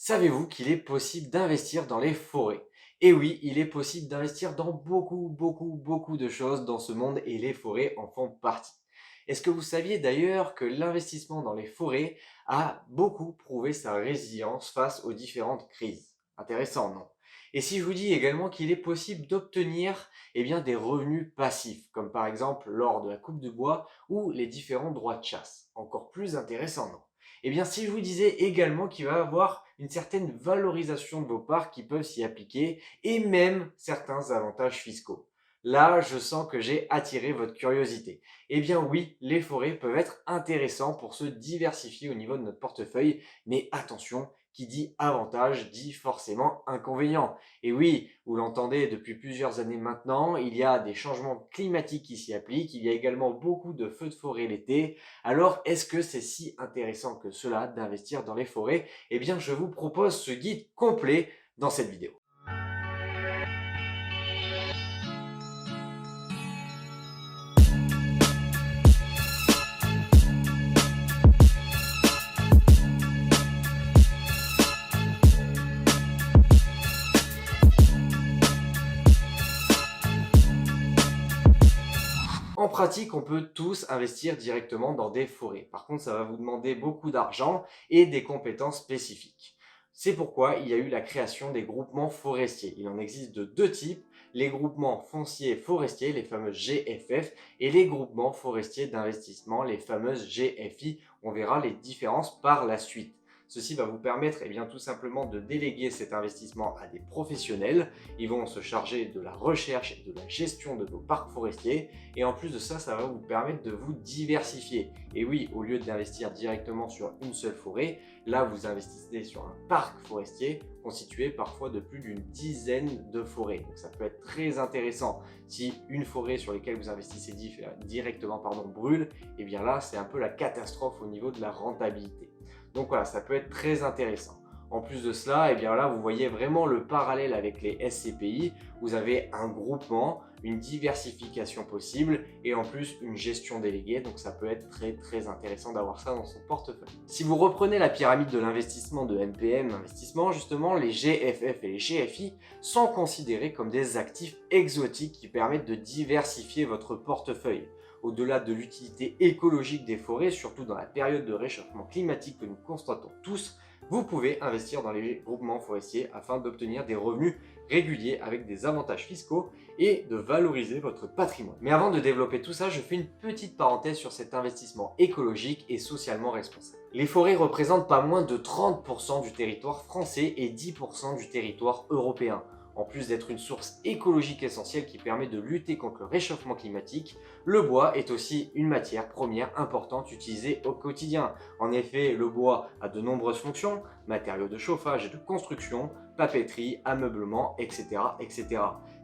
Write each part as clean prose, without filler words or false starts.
Savez-vous qu'il est possible d'investir dans les forêts? Et oui, il est possible d'investir dans beaucoup de choses dans ce monde et les forêts en font partie. Est-ce que vous saviez d'ailleurs que l'investissement dans les forêts a beaucoup prouvé sa résilience face aux différentes crises? Intéressant, non? Et si je vous dis également qu'il est possible d'obtenir des revenus passifs, comme par exemple lors de la coupe de bois ou les différents droits de chasse? Encore plus intéressant, non? Eh bien, si je vous disais également qu'il va y avoir une certaine valorisation de vos parts qui peuvent s'y appliquer et même certains avantages fiscaux. Là, je sens que j'ai attiré votre curiosité. Eh bien oui, les forêts peuvent être intéressants pour se diversifier au niveau de notre portefeuille, mais attention, qui dit avantage dit forcément inconvénient. Et oui, vous l'entendez depuis plusieurs années maintenant, il y a des changements climatiques qui s'y appliquent, il y a également beaucoup de feux de forêt l'été, alors, est-ce que c'est si intéressant que cela d'investir dans les forêts? Eh bien, je vous propose ce guide complet dans cette vidéo. En pratique, on peut tous investir directement dans des forêts. Par contre, ça va vous demander beaucoup d'argent et des compétences spécifiques. C'est pourquoi il y a eu la création des groupements forestiers. Il en existe de deux types, les groupements fonciers forestiers, les fameuses GFF, et les groupements forestiers d'investissement, les fameuses GFI. On verra les différences par la suite. Ceci va vous permettre tout simplement de déléguer cet investissement à des professionnels. Ils vont se charger de la recherche et de la gestion de vos parcs forestiers. Et en plus de ça, ça va vous permettre de vous diversifier. Et oui, au lieu d'investir directement sur une seule forêt, là, vous investissez sur un parc forestier constitué parfois de plus d'une dizaine de forêts. Donc ça peut être très intéressant. Si une forêt sur laquelle vous investissez directement brûle, et bien là, c'est un peu la catastrophe au niveau de la rentabilité. Donc voilà, ça peut être très intéressant. En plus de cela, et bien là, vous voyez vraiment le parallèle avec les SCPI. Vous avez un groupement, une diversification possible et en plus une gestion déléguée. Donc ça peut être très intéressant d'avoir ça dans son portefeuille. Si vous reprenez la pyramide de l'investissement de MPM Investissement, justement, les GFF et les GFI sont considérés comme des actifs exotiques qui permettent de diversifier votre portefeuille. Au-delà de l'utilité écologique des forêts, surtout dans la période de réchauffement climatique que nous constatons tous, vous pouvez investir dans les groupements forestiers afin d'obtenir des revenus réguliers avec des avantages fiscaux et de valoriser votre patrimoine. Mais avant de développer tout ça, je fais une petite parenthèse sur cet investissement écologique et socialement responsable. Les forêts représentent pas moins de 30% du territoire français et 10% du territoire européen. En plus d'être une source écologique essentielle qui permet de lutter contre le réchauffement climatique, le bois est aussi une matière première importante utilisée au quotidien. En effet, le bois a de nombreuses fonctions, matériaux de chauffage et de construction, papeterie, ameublement, etc.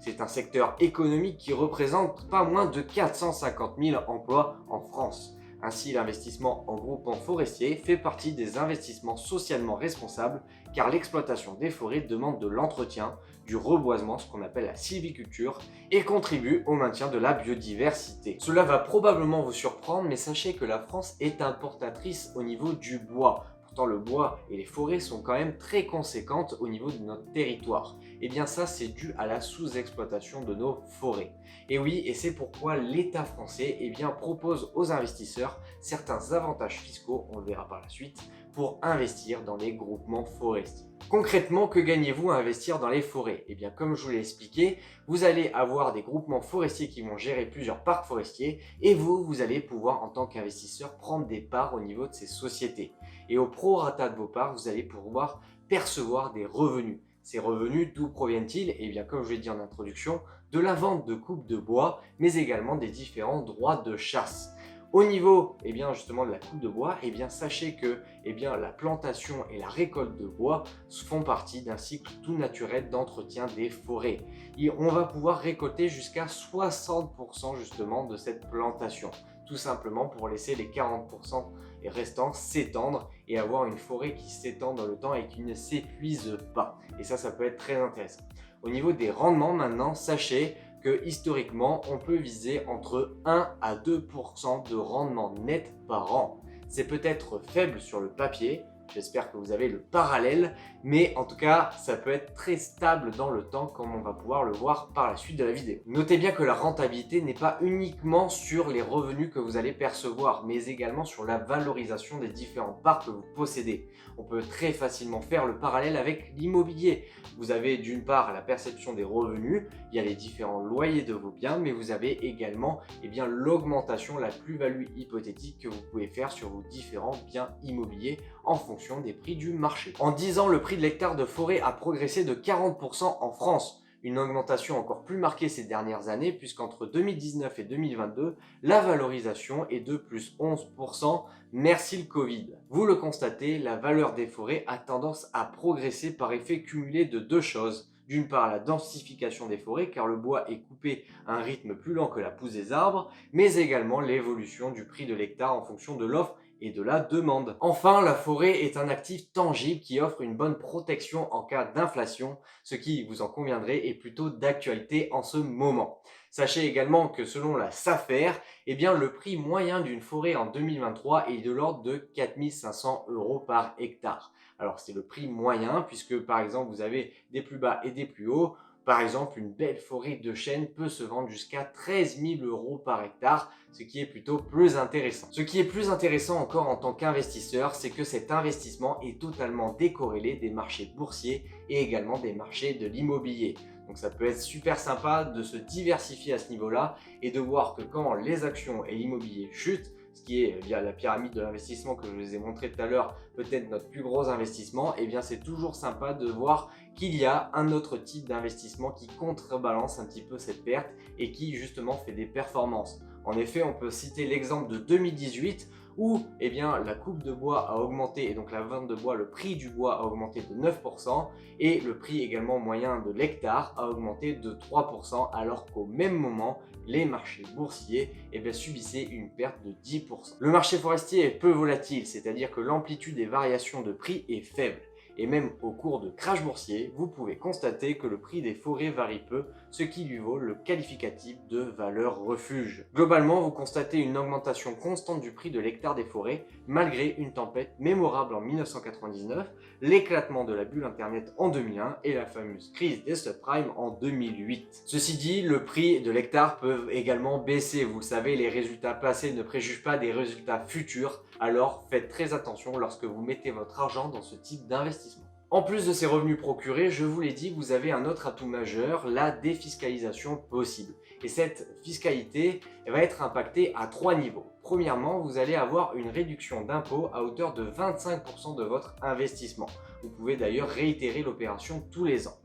C'est un secteur économique qui représente pas moins de 450 000 emplois en France. Ainsi, l'investissement en groupement forestier fait partie des investissements socialement responsables car l'exploitation des forêts demande de l'entretien, du reboisement, ce qu'on appelle la sylviculture, et contribue au maintien de la biodiversité. Cela va probablement vous surprendre, mais sachez que la France est importatrice au niveau du bois. Pourtant, le bois et les forêts sont quand même très conséquentes au niveau de notre territoire. Et bien ça, c'est dû à la sous-exploitation de nos forêts. Et oui, et c'est pourquoi l'État français propose aux investisseurs certains avantages fiscaux, on le verra par la suite, pour investir dans les groupements forestiers. Concrètement, que gagnez-vous à investir dans les forêts? Eh bien, comme je vous l'ai expliqué, vous allez avoir des groupements forestiers qui vont gérer plusieurs parcs forestiers et vous allez pouvoir, en tant qu'investisseur, prendre des parts au niveau de ces sociétés. Et au prorata de vos parts, vous allez pouvoir percevoir des revenus. Ces revenus, d'où proviennent-ils? Eh bien, comme je l'ai dit en introduction, de la vente de coupes de bois, mais également des différents droits de chasse. Au niveau justement de la coupe de bois, sachez que la plantation et la récolte de bois font partie d'un cycle tout naturel d'entretien des forêts. Et on va pouvoir récolter jusqu'à 60% justement de cette plantation, tout simplement pour laisser les 40% restants s'étendre et avoir une forêt qui s'étend dans le temps et qui ne s'épuise pas. Et ça peut être très intéressant. Au niveau des rendements maintenant, sachez que historiquement, on peut viser entre 1 à 2% de rendement net par an. C'est peut-être faible sur le papier, J'espère que vous avez le parallèle, mais en tout cas, ça peut être très stable dans le temps comme on va pouvoir le voir par la suite de la vidéo. Notez bien que la rentabilité n'est pas uniquement sur les revenus que vous allez percevoir, mais également sur la valorisation des différents parts que vous possédez. On peut très facilement faire le parallèle avec l'immobilier. Vous avez d'une part la perception des revenus, il y a les différents loyers de vos biens, mais vous avez également l'augmentation, la plus-value hypothétique que vous pouvez faire sur vos différents biens immobiliers en fonction des prix du marché. En 10 ans, le prix de l'hectare de forêt a progressé de 40% en France. Une augmentation encore plus marquée ces dernières années puisqu'entre 2019 et 2022, la valorisation est de plus 11%. Merci le Covid. Vous le constatez, la valeur des forêts a tendance à progresser par effet cumulé de deux choses. D'une part, la densification des forêts car le bois est coupé à un rythme plus lent que la pousse des arbres, mais également l'évolution du prix de l'hectare en fonction de l'offre et de la demande. Enfin, la forêt est un actif tangible qui offre une bonne protection en cas d'inflation, ce qui, vous en conviendrez, est plutôt d'actualité en ce moment. Sachez également que selon la SAFER, le prix moyen d'une forêt en 2023 est de l'ordre de 4 500 € par hectare. Alors c'est le prix moyen puisque par exemple vous avez des plus bas et des plus hauts. Par exemple, une belle forêt de chênes peut se vendre jusqu'à 13 000 € par hectare, ce qui est plutôt plus intéressant. Ce qui est plus intéressant encore en tant qu'investisseur, c'est que cet investissement est totalement décorrélé des marchés boursiers et également des marchés de l'immobilier. Donc ça peut être super sympa de se diversifier à ce niveau-là et de voir que quand les actions et l'immobilier chutent, ce qui est via la pyramide de l'investissement que je vous ai montré tout à l'heure, peut-être notre plus gros investissement, c'est toujours sympa de voir qu'il y a un autre type d'investissement qui contrebalance un petit peu cette perte et qui justement fait des performances. En effet, on peut citer l'exemple de 2018 où la coupe de bois a augmenté et donc la vente de bois, le prix du bois a augmenté de 9% et le prix également moyen de l'hectare a augmenté de 3% alors qu'au même moment, les marchés boursiers subissaient une perte de 10%. Le marché forestier est peu volatile, c'est-à-dire que l'amplitude des variations de prix est faible. Et même au cours de crash boursier, vous pouvez constater que le prix des forêts varie peu, ce qui lui vaut le qualificatif de valeur refuge. Globalement, vous constatez une augmentation constante du prix de l'hectare des forêts, malgré une tempête mémorable en 1999, l'éclatement de la bulle Internet en 2001 et la fameuse crise des subprimes en 2008. Ceci dit, le prix de l'hectare peut également baisser. Vous le savez, les résultats passés ne préjugent pas des résultats futurs, alors faites très attention lorsque vous mettez votre argent dans ce type d'investissement. En plus de ces revenus procurés, je vous l'ai dit, vous avez un autre atout majeur, la défiscalisation possible. Et cette fiscalité va être impactée à 3 niveaux. Premièrement, vous allez avoir une réduction d'impôt à hauteur de 25% de votre investissement. Vous pouvez d'ailleurs réitérer l'opération tous les ans.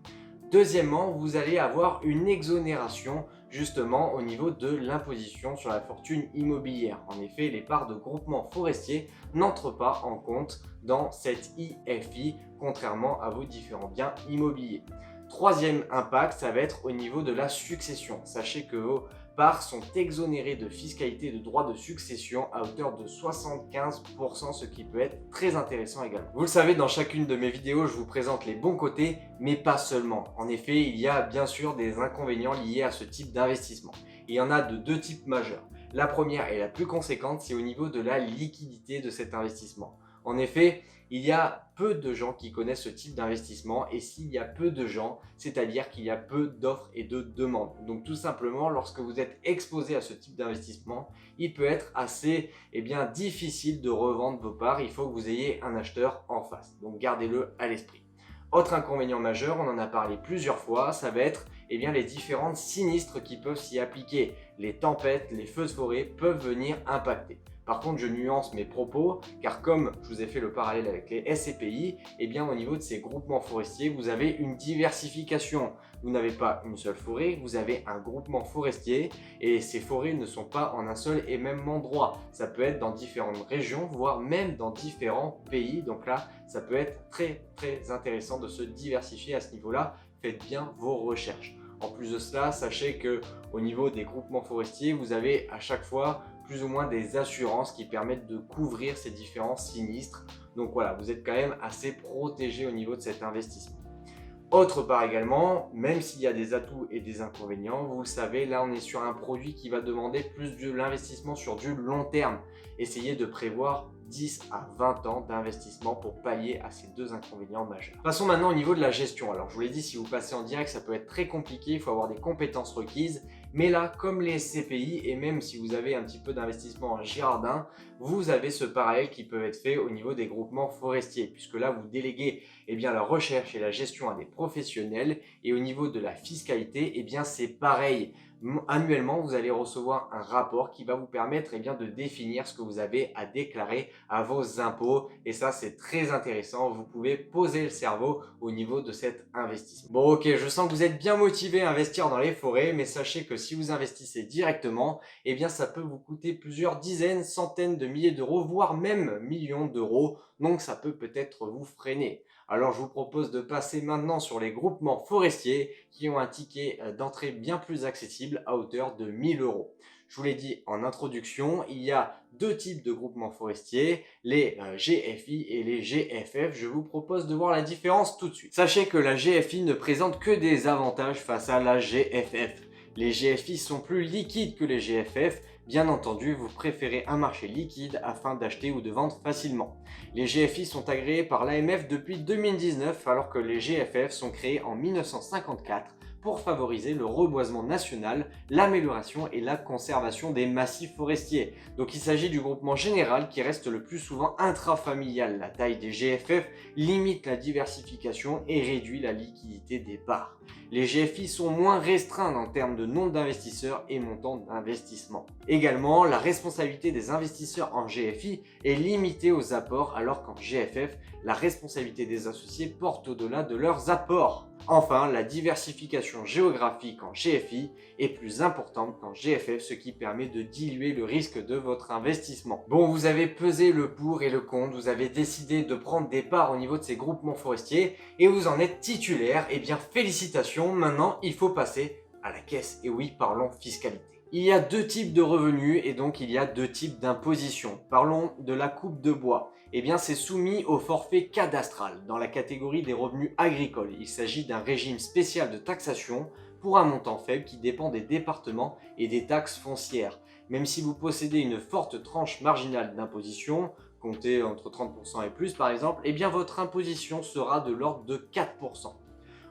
Deuxièmement, vous allez avoir une exonération justement au niveau de l'imposition sur la fortune immobilière. En effet, les parts de groupements forestiers n'entrent pas en compte dans cette IFI, contrairement à vos différents biens immobiliers. Troisième impact, ça va être au niveau de la succession. Sachez que vos parts sont exonérées de fiscalité de droits de succession à hauteur de 75%, ce qui peut être très intéressant également. Vous le savez, dans chacune de mes vidéos, je vous présente les bons côtés, mais pas seulement. En effet, il y a bien sûr des inconvénients liés à ce type d'investissement. Il y en a de deux types majeurs. La première et la plus conséquente, c'est au niveau de la liquidité de cet investissement. En effet, il y a peu de gens qui connaissent ce type d'investissement et s'il y a peu de gens, c'est-à-dire qu'il y a peu d'offres et de demandes. Donc tout simplement, lorsque vous êtes exposé à ce type d'investissement, il peut être assez difficile de revendre vos parts. Il faut que vous ayez un acheteur en face. Donc gardez-le à l'esprit. Autre inconvénient majeur, on en a parlé plusieurs fois, ça va être les différentes sinistres qui peuvent s'y appliquer. Les tempêtes, les feux de forêt peuvent venir impacter. Par contre, je nuance mes propos, car comme je vous ai fait le parallèle avec les SCPI, au niveau de ces groupements forestiers, vous avez une diversification. Vous n'avez pas une seule forêt, vous avez un groupement forestier et ces forêts ne sont pas en un seul et même endroit. Ça peut être dans différentes régions, voire même dans différents pays. Donc là, ça peut être très intéressant de se diversifier à ce niveau-là. Faites bien vos recherches. En plus de cela, sachez que au niveau des groupements forestiers, vous avez à chaque fois plus ou moins des assurances qui permettent de couvrir ces différents sinistres. Donc voilà, vous êtes quand même assez protégé au niveau de cet investissement. Autre part également, même s'il y a des atouts et des inconvénients, vous le savez, là on est sur un produit qui va demander plus de l'investissement sur du long terme. Essayez de prévoir 10 à 20 ans d'investissement pour pallier à ces deux inconvénients majeurs. Passons maintenant au niveau de la gestion. Alors je vous l'ai dit, si vous passez en direct, ça peut être très compliqué, il faut avoir des compétences requises. Mais là, comme les SCPI, et même si vous avez un petit peu d'investissement en Girardin, vous avez ce parallèle qui peut être fait au niveau des groupements forestiers, puisque là, vous déléguez la recherche et la gestion à des professionnels, et au niveau de la fiscalité, c'est pareil. Annuellement, vous allez recevoir un rapport qui va vous permettre de définir ce que vous avez à déclarer à vos impôts, et ça, c'est très intéressant. Vous pouvez poser le cerveau au niveau de cet investissement. Bon, ok, je sens que vous êtes bien motivé à investir dans les forêts, mais sachez que si vous investissez directement, ça peut vous coûter plusieurs dizaines, centaines de milliers d'euros, voire même millions d'euros. Donc, ça peut peut-être vous freiner. Alors, je vous propose de passer maintenant sur les groupements forestiers qui ont un ticket d'entrée bien plus accessible à hauteur de 1000 euros. Je vous l'ai dit en introduction, il y a deux types de groupements forestiers, les GFI et les GFF. Je vous propose de voir la différence tout de suite. Sachez que la GFI ne présente que des avantages face à la GFF. Les GFI sont plus liquides que les GFF. Bien entendu, vous préférez un marché liquide afin d'acheter ou de vendre facilement. Les GFI sont agréés par l'AMF depuis 2019 alors que les GFF sont créés en 1954 pour favoriser le reboisement national, l'amélioration et la conservation des massifs forestiers. Donc il s'agit du groupement général qui reste le plus souvent intrafamilial. La taille des GFF limite la diversification et réduit la liquidité des parts. Les GFI sont moins restreints en termes de nombre d'investisseurs et montant d'investissement. Également, la responsabilité des investisseurs en GFI est limitée aux apports alors qu'en GFF, la responsabilité des associés porte au-delà de leurs apports. Enfin, la diversification géographique en GFI est plus importante qu'en GFF, ce qui permet de diluer le risque de votre investissement. Bon, vous avez pesé le pour et le contre, vous avez décidé de prendre des parts au niveau de ces groupements forestiers et vous en êtes titulaire. Eh bien, félicitations, maintenant il faut passer à la caisse. Et oui, parlons fiscalité. Il y a deux types de revenus et donc il y a deux types d'imposition. Parlons de la coupe de bois. C'est soumis au forfait cadastral dans la catégorie des revenus agricoles. Il s'agit d'un régime spécial de taxation pour un montant faible qui dépend des départements et des taxes foncières. Même si vous possédez une forte tranche marginale d'imposition, comptez entre 30% et plus par exemple, votre imposition sera de l'ordre de 4%.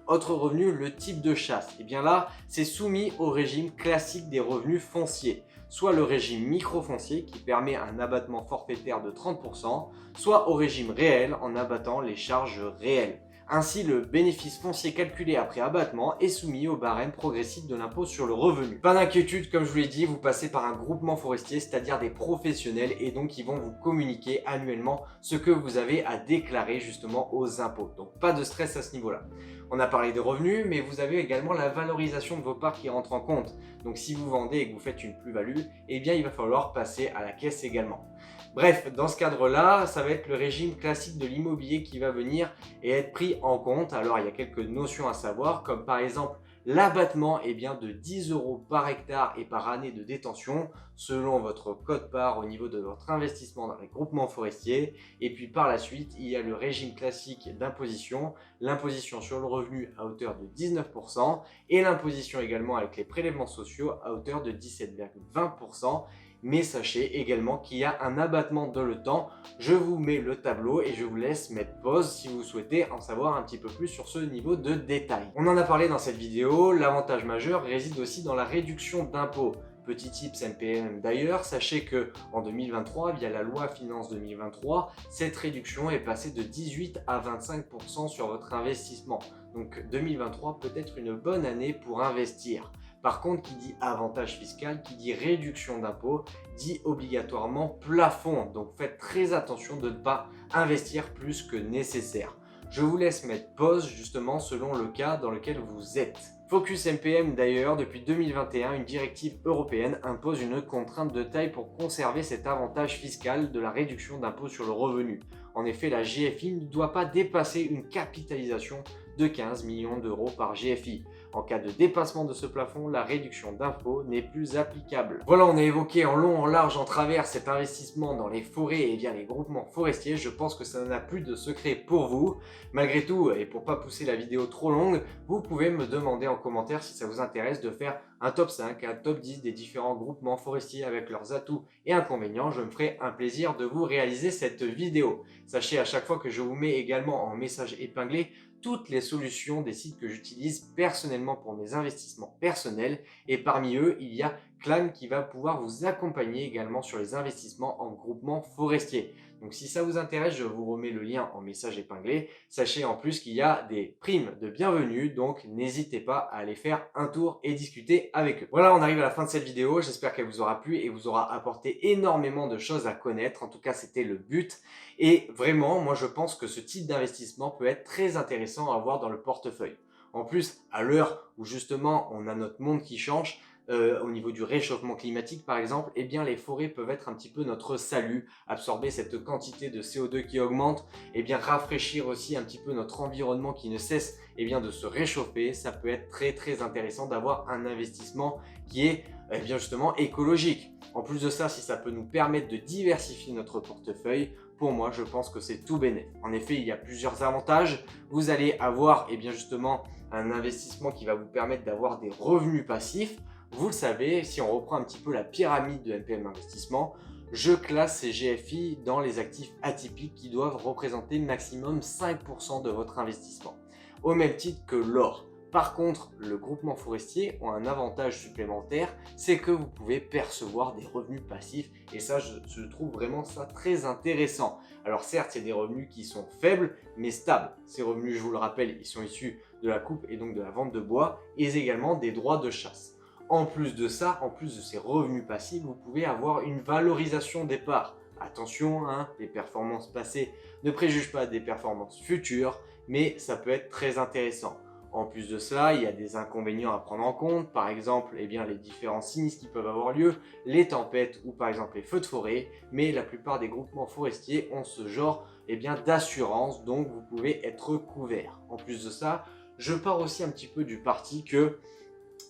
Autre revenu, le type de chasse. Là, c'est soumis au régime classique des revenus fonciers, soit le régime microfoncier qui permet un abattement forfaitaire de 30%, soit au régime réel en abattant les charges réelles. Ainsi, le bénéfice foncier calculé après abattement est soumis au barème progressif de l'impôt sur le revenu. Pas d'inquiétude, comme je vous l'ai dit, vous passez par un groupement forestier, c'est-à-dire des professionnels, et donc ils vont vous communiquer annuellement ce que vous avez à déclarer justement aux impôts. Donc pas de stress à ce niveau-là. On a parlé des revenus, mais vous avez également la valorisation de vos parts qui rentre en compte. Donc si vous vendez et que vous faites une plus-value, il va falloir passer à la caisse également. Bref, dans ce cadre-là, ça va être le régime classique de l'immobilier qui va venir et être pris en compte. Alors, il y a quelques notions à savoir, comme par exemple l'abattement de 10 euros par hectare et par année de détention selon votre quote-part au niveau de votre investissement dans les groupements forestiers. Et puis par la suite, il y a le régime classique d'imposition, l'imposition sur le revenu à hauteur de 19% et l'imposition également avec les prélèvements sociaux à hauteur de 17,20%. Mais sachez également qu'il y a un abattement dans le temps. Je vous mets le tableau et je vous laisse mettre pause si vous souhaitez en savoir un petit peu plus sur ce niveau de détail. On en a parlé dans cette vidéo, l'avantage majeur réside aussi dans la réduction d'impôts. Petit tips MPM d'ailleurs, sachez que en 2023, via la loi Finance 2023, cette réduction est passée de 18 à 25% sur votre investissement. Donc 2023 peut être une bonne année pour investir. Par contre, qui dit avantage fiscal, qui dit réduction d'impôts, dit obligatoirement plafond. Donc faites très attention de ne pas investir plus que nécessaire. Je vous laisse mettre pause justement selon le cas dans lequel vous êtes. Focus MPM d'ailleurs, depuis 2021, une directive européenne impose une contrainte de taille pour conserver cet avantage fiscal de la réduction d'impôt sur le revenu. En effet, la GFI ne doit pas dépasser une capitalisation de 15 millions d'euros par GFI. En cas de dépassement de ce plafond, la réduction d'impôt n'est plus applicable. Voilà, on a évoqué en long, en large, en travers cet investissement dans les forêts et bien les groupements forestiers. Je pense que ça n'a plus de secret pour vous. Malgré tout, et pour pas pousser la vidéo trop longue, vous pouvez me demander en commentaire si ça vous intéresse de faire un top 5, un top 10 des différents groupements forestiers avec leurs atouts et inconvénients. Je me ferai un plaisir de vous réaliser cette vidéo. Sachez à chaque fois que je vous mets également en message épinglé toutes les solutions des sites que j'utilise personnellement pour mes investissements personnels. Et parmi eux, il y a Clan qui va pouvoir vous accompagner également sur les investissements en groupement forestier. Donc si ça vous intéresse, je vous remets le lien en message épinglé. Sachez en plus qu'il y a des primes de bienvenue, donc n'hésitez pas à aller faire un tour et discuter avec eux. Voilà, on arrive à la fin de cette vidéo. J'espère qu'elle vous aura plu et vous aura apporté énormément de choses à connaître. En tout cas, c'était le but. Et vraiment, moi je pense que ce type d'investissement peut être très intéressant à avoir dans le portefeuille. En plus, à l'heure où justement on a notre monde qui change, au niveau du réchauffement climatique par exemple, eh bien les forêts peuvent être un petit peu notre salut, absorber cette quantité de CO2 qui augmente, eh bien rafraîchir aussi un petit peu notre environnement qui ne cesse eh bien, de se réchauffer. Ça peut être très très intéressant d'avoir un investissement qui est eh bien, justement écologique. En plus de ça, si ça peut nous permettre de diversifier notre portefeuille, pour moi, je pense que c'est tout bénef. En effet, il y a plusieurs avantages. Vous allez avoir eh bien, justement un investissement qui va vous permettre d'avoir des revenus passifs. Vous le savez, si on reprend un petit peu la pyramide de MPM Investissement, je classe ces GFI dans les actifs atypiques qui doivent représenter maximum 5% de votre investissement, au même titre que l'or. Par contre, le groupement forestier a un avantage supplémentaire, c'est que vous pouvez percevoir des revenus passifs et ça, je trouve vraiment ça très intéressant. Alors certes, c'est des revenus qui sont faibles mais stables. Ces revenus, je vous le rappelle, ils sont issus de la coupe et donc de la vente de bois et également des droits de chasse. En plus de ça, en plus de ces revenus passifs, vous pouvez avoir une valorisation des parts. Attention, hein, les performances passées ne préjugent pas des performances futures, mais ça peut être très intéressant. En plus de cela, il y a des inconvénients à prendre en compte, par exemple eh bien, les différents sinistres qui peuvent avoir lieu, les tempêtes ou par exemple les feux de forêt, mais la plupart des groupements forestiers ont ce genre eh bien, d'assurance, donc vous pouvez être couvert. En plus de ça, je pars aussi un petit peu du parti que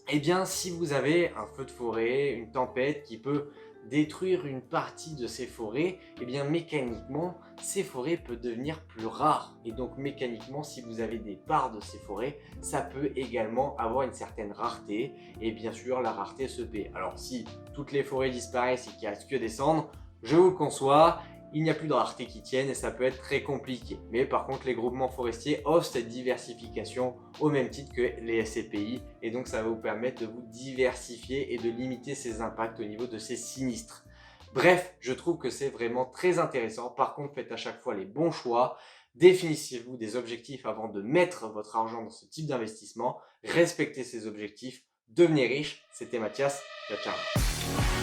eh bien, si vous avez un feu de forêt, une tempête qui peut détruire une partie de ces forêts, eh bien mécaniquement, ces forêts peuvent devenir plus rares. Et donc mécaniquement, si vous avez des parts de ces forêts, ça peut également avoir une certaine rareté. Et bien sûr, la rareté se paie. Alors si toutes les forêts disparaissent et qu'il ne reste que des cendres, je vous le conçois, il n'y a plus de rareté qui tienne et ça peut être très compliqué. Mais par contre, les groupements forestiers offrent cette diversification au même titre que les SCPI et donc ça va vous permettre de vous diversifier et de limiter ces impacts au niveau de ces sinistres. Bref, je trouve que c'est vraiment très intéressant. Par contre, faites à chaque fois les bons choix. Définissez-vous des objectifs avant de mettre votre argent dans ce type d'investissement. Respectez ces objectifs. Devenez riche. C'était Mathias. Ciao, ciao.